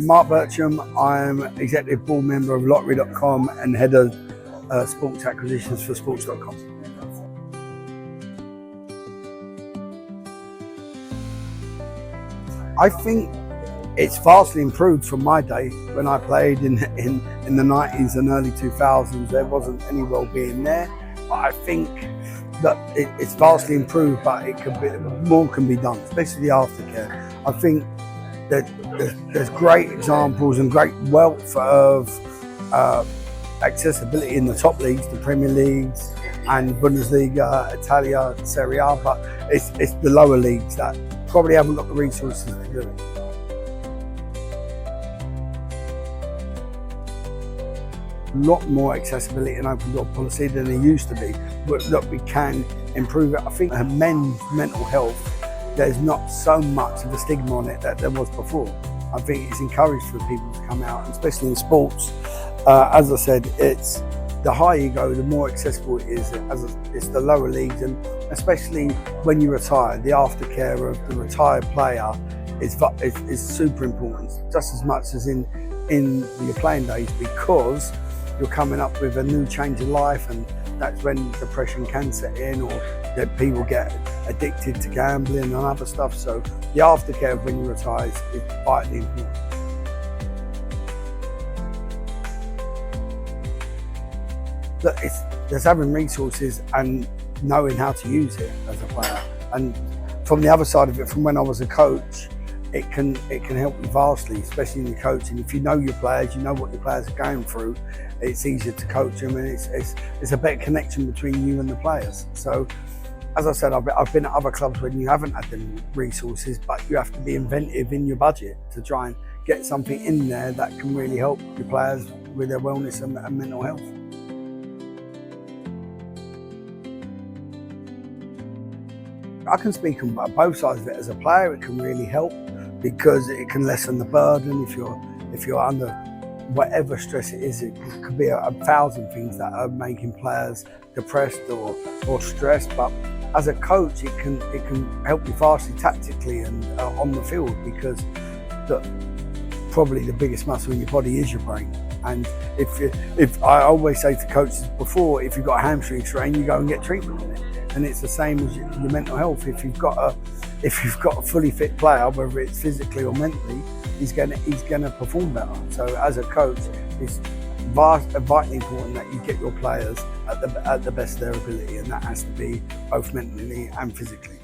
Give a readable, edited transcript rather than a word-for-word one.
Marc Bircham. I'm executive board member of lottery.com and head of sports acquisitions for sports.com. I think it's vastly improved from my day when I played in the 90s and early 2000s. There wasn't any well-being there, but I think that it's vastly improved, but more can be done, especially the aftercare. I think that there's great examples and great wealth of accessibility in the top leagues, the Premier Leagues and Bundesliga, Italia, Serie A, but it's the lower leagues that probably haven't got the resources to do it. A lot more accessibility and open door policy than there used to be, but look, we can improve it. I think men's mental health, there's not so much of a stigma on it that there was before. I think it's encouraged for people to come out, especially in sports. As I said, it's the higher you go, the more accessible it is. It's the lower leagues, and especially when you retire, the aftercare of the retired player is super important, just as much as in your playing days, because you're coming up with a new change in life, and that's when depression can set in, or that people get addicted to gambling and other stuff. So the aftercare of when you retire is vitally important. Look, there's having resources and knowing how to use it as a player. And from the other side of it, from when I was a coach, it can help you vastly, especially in your coaching. If you know your players, you know what your players are going through, it's easier to coach them, and it's a better connection between you and the players. So, as I said, I've been at other clubs when you haven't had them resources, but you have to be inventive in your budget to try and get something in there that can really help your players with their wellness and mental health. I can speak on both sides of it. As a player, it can really help because it can lessen the burden. If you're under whatever stress it is, it could be 1,000 things that are making players depressed or stressed. But as a coach, it can help you vastly tactically and on the field, because probably the biggest muscle in your body is your brain. And if I always say to coaches before, if you've got a hamstring strain, you go and get treatment on it. And it's the same as your mental health. If you've got a fully fit player, whether it's physically or mentally, he's gonna perform better. So as a coach, it's vitally important that you get your players at the best of their ability, and that has to be both mentally and physically.